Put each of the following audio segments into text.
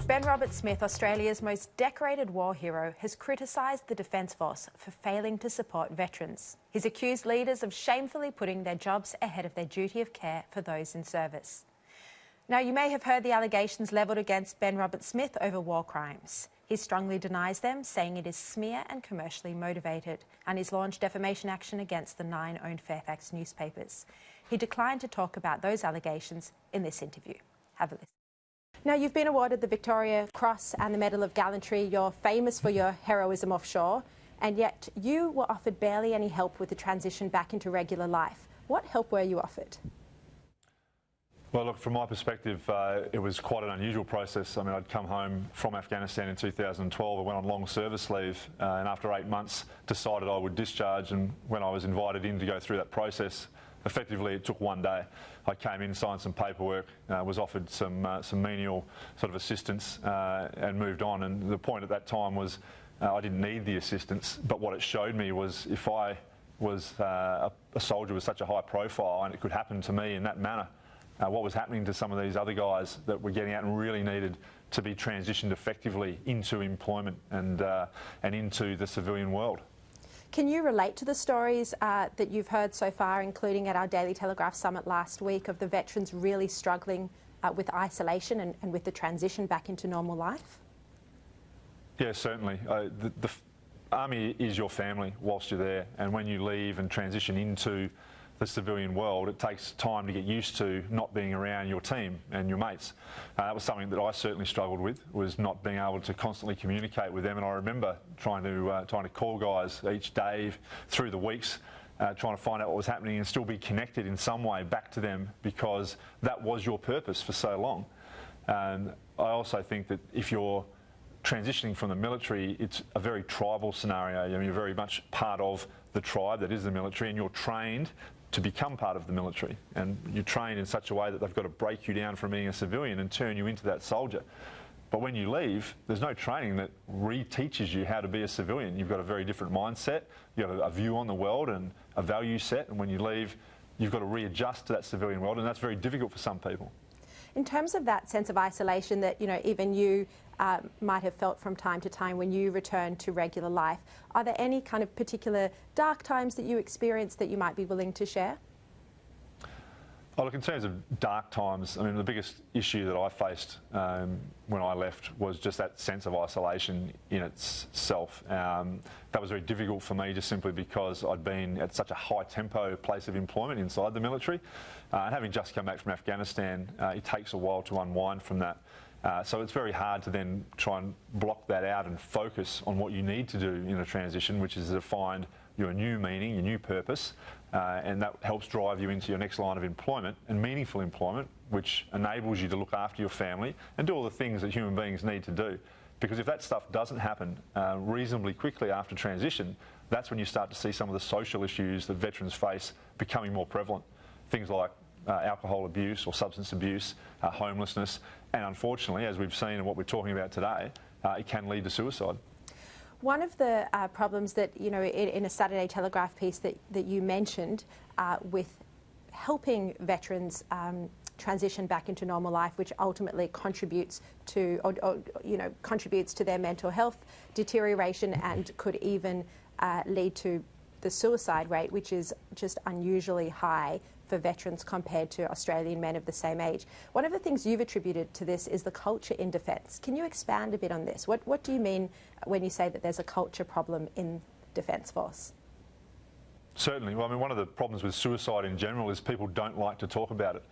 Ben Roberts-Smith, Australia's most decorated war hero, has criticised the Defence Force for failing to support veterans. He's accused leaders of shamefully putting their jobs ahead of their duty of care for those in service. Now, you may have heard the allegations levelled against Ben Roberts-Smith over war crimes. He strongly denies them, saying it is smear and commercially motivated, and he's launched defamation action against the 9 owned Fairfax newspapers. He declined to talk about those allegations in this interview. Have a listen. Now, you've been awarded the Victoria Cross and the Medal of Gallantry. You're famous for your heroism offshore, and yet you were offered barely any help with the transition back into regular life. What help were you offered? Well, look, from my perspective, it was quite an unusual process. I mean, I'd come home from Afghanistan in 2012. I went on long service leave and after 8 months decided I would discharge, and when I was invited in to go through that process, effectively it took 1 day. I came in, signed some paperwork, was offered some menial sort of assistance and moved on. And the point at that time was I didn't need the assistance, but what it showed me was if I was a soldier with such a high profile and it could happen to me in that manner, what was happening to some of these other guys that were getting out and really needed to be transitioned effectively into employment and into the civilian world. Can you relate to the stories that you've heard so far, including at our Daily Telegraph Summit last week, of the veterans really struggling with isolation and with the transition back into normal life? Yeah, certainly. The Army is your family whilst you're there, and when you leave and transition into the civilian world, it takes time to get used to not being around your team and your mates. That was something that I certainly struggled with, was not being able to constantly communicate with them. And I remember trying to call guys each day through the weeks, trying to find out what was happening and still be connected in some way back to them, because that was your purpose for so long. And I also think that if you're transitioning from the military, it's a very tribal scenario. I mean, you're very much part of the tribe that is the military, and you're trained to become part of the military, and you're trained in such a way that they've got to break you down from being a civilian and turn you into that soldier. But when you leave, there's no training that reteaches you how to be a civilian. You've got a very different mindset, you've got a view on the world and a value set, and when you leave, you've got to readjust to that civilian world, and that's very difficult for some people. In terms of that sense of isolation that, you know, even you might have felt from time to time when you return to regular life, are there any kind of particular dark times that you experienced that you might be willing to share? Oh, look, in terms of dark times, I mean, the biggest issue that I faced when I left was just that sense of isolation in itself. That was very difficult for me just simply because I'd been at such a high tempo place of employment inside the military. And having just come back from Afghanistan, it takes a while to unwind from that. So it's very hard to then try and block that out and focus on what you need to do in a transition, which is to find your new meaning, your new purpose, and that helps drive you into your next line of employment, and meaningful employment, which enables you to look after your family and do all the things that human beings need to do. Because if that stuff doesn't happen reasonably quickly after transition, that's when you start to see some of the social issues that veterans face becoming more prevalent. Things like alcohol abuse or substance abuse, homelessness, and unfortunately, as we've seen and what we're talking about today, it can lead to suicide. One of the problems that, you know, in a Saturday Telegraph piece that you mentioned with helping veterans transition back into normal life, which ultimately contributes to, contributes to their mental health deterioration and could even lead to the suicide rate, which is just unusually high for veterans compared to Australian men of the same age. One of the things you've attributed to this is the culture in defence. Can you expand a bit on this? What do you mean when you say that there's a culture problem in Defence Force? Certainly. Well, I mean, one of the problems with suicide in general is people don't like to talk about it.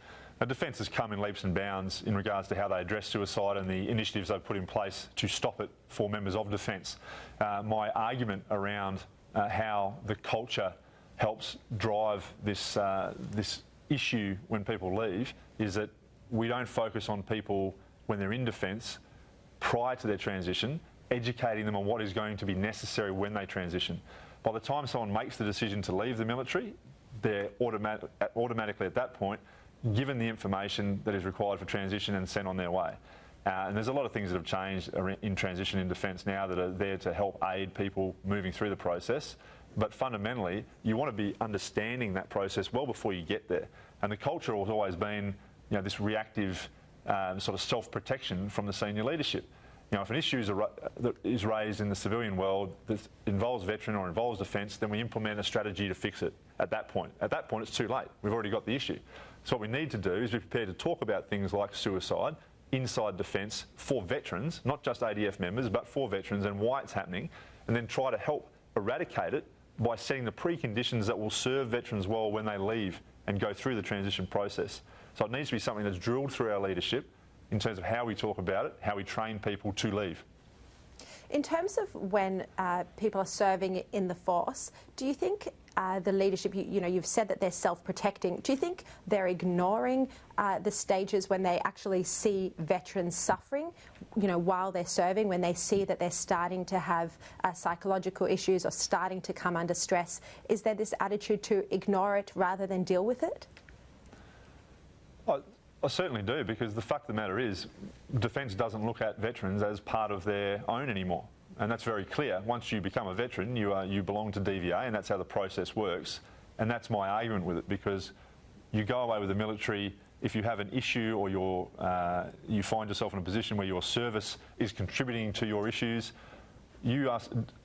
Now, Defence has come in leaps and bounds in regards to how they address suicide and the initiatives they've put in place to stop it for members of Defence. My argument around how the culture helps drive this issue when people leave is that we don't focus on people when they're in defence prior to their transition, educating them on what is going to be necessary when they transition. By the time someone makes the decision to leave the military, they're automatically at that point given the information that is required for transition and sent on their way. And there's a lot of things that have changed in transition in defence now that are there to help aid people moving through the process. But fundamentally, you want to be understanding that process well before you get there. And the culture has always been, you know, this reactive sort of self-protection from the senior leadership. You know, if an issue that is raised in the civilian world that involves veteran or involves defence, then we implement a strategy to fix it at that point. At that point, it's too late. We've already got the issue. So what we need to do is be prepared to talk about things like suicide inside defence for veterans, not just ADF members, but for veterans and why it's happening, and then try to help eradicate it by setting the preconditions that will serve veterans well when they leave and go through the transition process. So it needs to be something that's drilled through our leadership in terms of how we talk about it, how we train people to leave. In terms of when people are serving in the force, do you think the leadership, you've said that they're self-protecting, do you think they're ignoring the stages when they actually see veterans suffering, while they're serving, when they see that they're starting to have psychological issues or starting to come under stress? Is there this attitude to ignore it rather than deal with it? I certainly do, because the fact of the matter is Defence doesn't look at veterans as part of their own anymore, and that's very clear. Once you become a veteran, you belong to DVA, and that's how the process works. And that's my argument with it, because you go away with the military if you have an issue or you find yourself in a position where your service is contributing to your issues, you are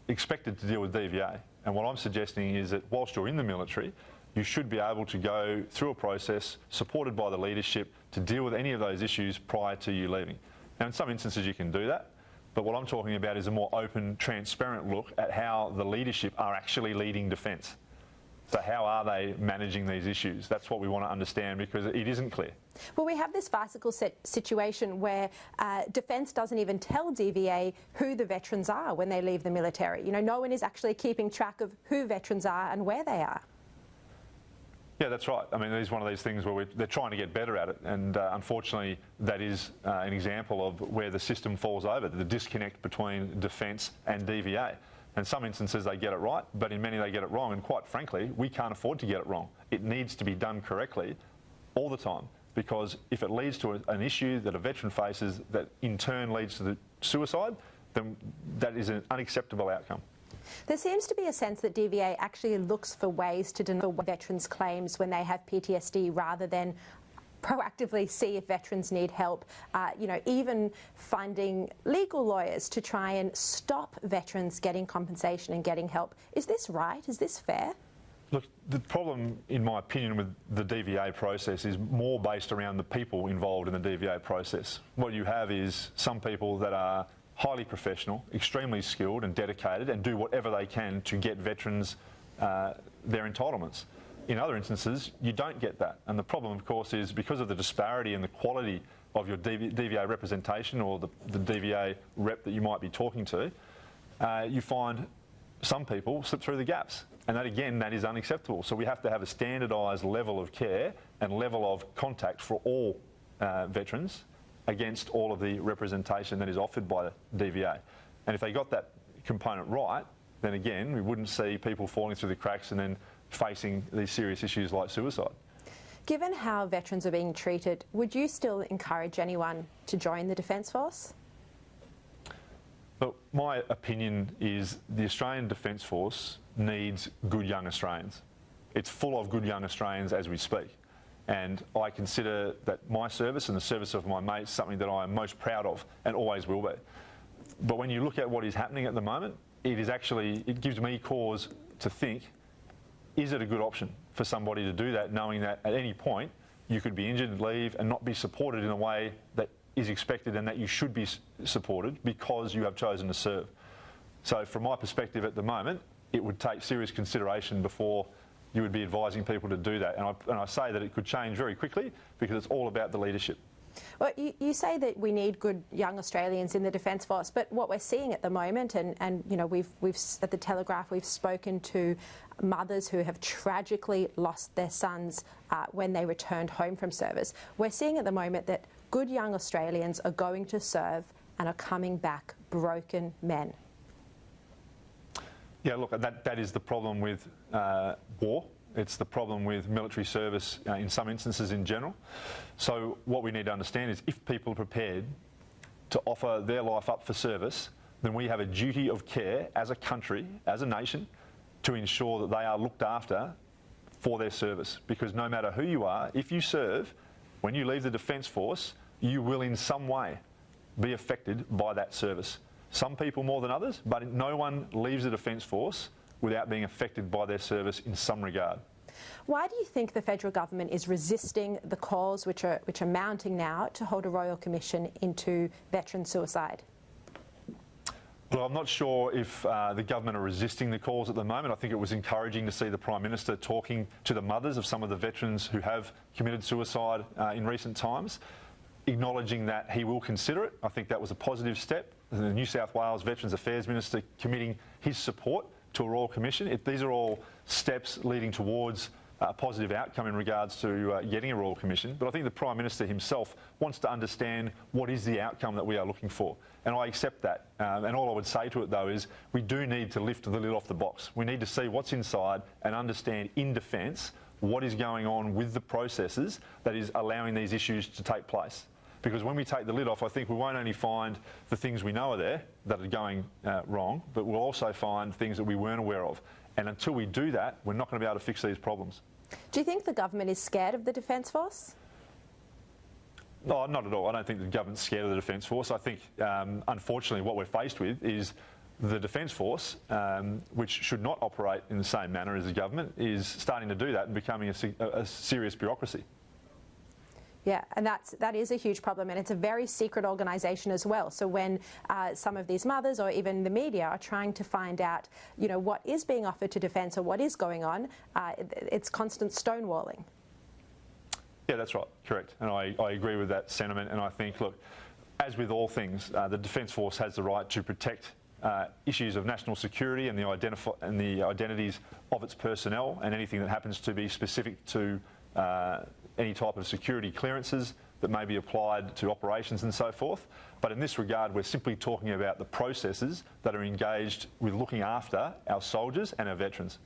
expected to deal with DVA. And what I'm suggesting is that whilst you're in the military, you should be able to go through a process supported by the leadership to deal with any of those issues prior to you leaving. Now, in some instances you can do that, but what I'm talking about is a more open, transparent look at how the leadership are actually leading Defence. So how are they managing these issues? That's what we want to understand, because it isn't clear. Well, we have this farcical situation where Defence doesn't even tell DVA who the veterans are when they leave the military. No one is actually keeping track of who veterans are and where they are. Yeah, that's right. I mean, it is one of these things where they're trying to get better at it, and unfortunately that is an example of where the system falls over, the disconnect between Defence and DVA. In some instances they get it right, but in many they get it wrong, and quite frankly, we can't afford to get it wrong. It needs to be done correctly all the time, because if it leads to an issue that a veteran faces that in turn leads to the suicide, then that is an unacceptable outcome. There seems to be a sense that DVA actually looks for ways to deny veterans' claims when they have PTSD rather than proactively see if veterans need help, even finding legal lawyers to try and stop veterans getting compensation and getting help. Is this right? Is this fair? Look, the problem, in my opinion, with the DVA process is more based around the people involved in the DVA process. What you have is some people that are highly professional, extremely skilled and dedicated, and do whatever they can to get veterans their entitlements. In other instances, you don't get that. And the problem, of course, is because of the disparity in the quality of your DVA representation or the DVA rep that you might be talking to, you find some people slip through the gaps. And that, again, that is unacceptable. So we have to have a standardised level of care and level of contact for all veterans against all of the representation that is offered by the DVA. And if they got that component right, then again, we wouldn't see people falling through the cracks and then facing these serious issues like suicide. Given how veterans are being treated, would you still encourage anyone to join the Defence Force? Look, my opinion is the Australian Defence Force needs good young Australians. It's full of good young Australians as we speak. And I consider that my service and the service of my mates something that I am most proud of and always will be. But when you look at what is happening at the moment, it gives me cause to think, is it a good option for somebody to do that, knowing that at any point you could be injured, leave and not be supported in a way that is expected and that you should be supported because you have chosen to serve? So from my perspective at the moment, it would take serious consideration before you would be advising people to do that. And I say that it could change very quickly because it's all about the leadership. Well, you say that we need good young Australians in the Defence Force, but what we're seeing at the moment, and we've at the Telegraph we've spoken to mothers who have tragically lost their sons when they returned home from service. We're seeing at the moment that good young Australians are going to serve and are coming back broken men. Yeah, look, that is the problem with war. It's the problem with military service in some instances in general. So what we need to understand is if people are prepared to offer their life up for service, then we have a duty of care as a country, as a nation, to ensure that they are looked after for their service. Because no matter who you are, if you serve, when you leave the Defence Force, you will in some way be affected by that service. Some people more than others, but no one leaves the Defence Force without being affected by their service in some regard. Why do you think the federal government is resisting the calls which are mounting now to hold a royal commission into veteran suicide? Well, I'm not sure if the government are resisting the calls at the moment. I think it was encouraging to see the Prime Minister talking to the mothers of some of the veterans who have committed suicide in recent times, acknowledging that he will consider it. I think that was a positive step. The New South Wales Veterans Affairs Minister committing his support to a Royal Commission. These are all steps leading towards a positive outcome in regards to getting a Royal Commission. But I think the Prime Minister himself wants to understand what is the outcome that we are looking for. And I accept that. And all I would say to it, though, is we do need to lift the lid off the box. We need to see what's inside and understand in defence what is going on with the processes that is allowing these issues to take place. Because when we take the lid off, I think we won't only find the things we know are there that are going wrong, but we'll also find things that we weren't aware of. And until we do that, we're not going to be able to fix these problems. Do you think the government is scared of the Defence Force? No, not at all. I don't think the government's scared of the Defence Force. I think, unfortunately, what we're faced with is the Defence Force, which should not operate in the same manner as the government, is starting to do that and becoming a serious bureaucracy. Yeah, and that is a huge problem, and it's a very secret organisation as well. So when some of these mothers or even the media are trying to find out, you know, what is being offered to Defence or what is going on, it's constant stonewalling. Yeah, that's right, correct. And I agree with that sentiment, and I think, look, as with all things, the Defence Force has the right to protect issues of national security and the identities of its personnel, and anything that happens to be specific to any type of security clearances that may be applied to operations and so forth. But in this regard, we're simply talking about the processes that are engaged with looking after our soldiers and our veterans.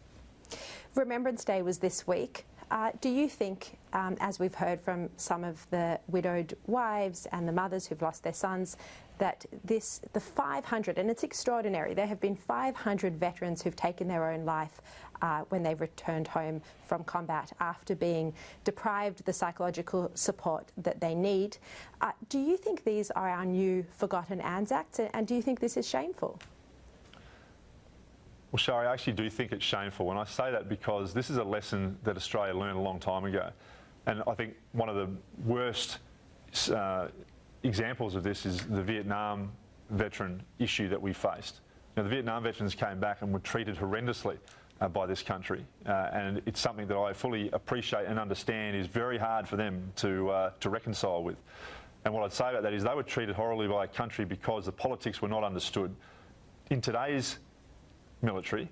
Remembrance Day was this week. Do you think, as we've heard from some of the widowed wives and the mothers who've lost their sons, that the 500, and it's extraordinary, there have been 500 veterans who've taken their own life when they've returned home from combat after being deprived the psychological support that they need. Do you think these are our new forgotten Anzacs, and do you think this is shameful? Well, Shari, I actually do think it's shameful, and I say that because this is a lesson that Australia learned a long time ago. And I think one of the worst examples of this is the Vietnam veteran issue that we faced. Now, the Vietnam veterans came back and were treated horrendously by this country, and it's something that I fully appreciate and understand is very hard for them to reconcile with. And what I'd say about that is they were treated horribly by a country because the politics were not understood. In today's military,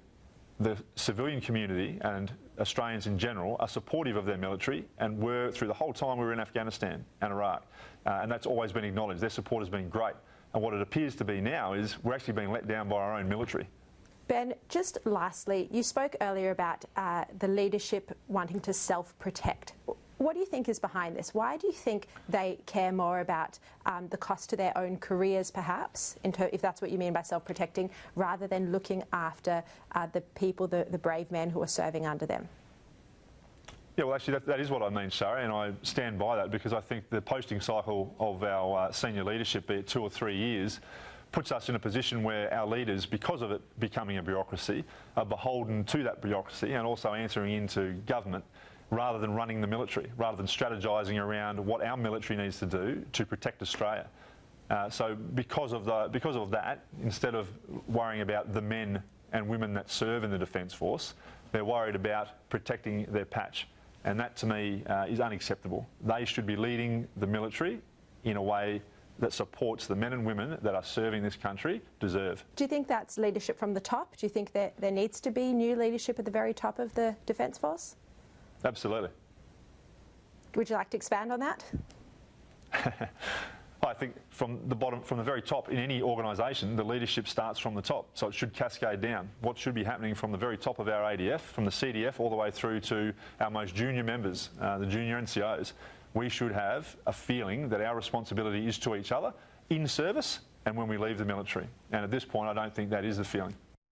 the civilian community and Australians in general are supportive of their military and were through the whole time we were in Afghanistan and Iraq, and that's always been acknowledged. Their support has been great, and what it appears to be now is we're actually being let down by our own military. Ben, just lastly, you spoke earlier about the leadership wanting to self-protect. What do you think is behind this? Why do you think they care more about the cost to their own careers, perhaps, if that's what you mean by self-protecting, rather than looking after the people, the brave men who are serving under them? Yeah, well, actually, that is what I mean, Shari, and I stand by that because I think the posting cycle of our senior leadership, be it 2 or 3 years, puts us in a position where our leaders, because of it becoming a bureaucracy, are beholden to that bureaucracy and also answering into government, rather than running the military, rather than strategising around what our military needs to do to protect Australia. So because of that, instead of worrying about the men and women that serve in the Defence Force, they're worried about protecting their patch. And that, to me, is unacceptable. They should be leading the military in a way that supports the men and women that are serving this country deserve. Do you think that's leadership from the top? Do you think that there needs to be new leadership at the very top of the Defence Force? Absolutely. Would you like to expand on that? I think from the very top in any organisation, the leadership starts from the top, so it should cascade down. What should be happening from the very top of our ADF, from the CDF all the way through to our most junior members, the junior NCOs, we should have a feeling that our responsibility is to each other in service and when we leave the military. And at this point, I don't think that is the feeling.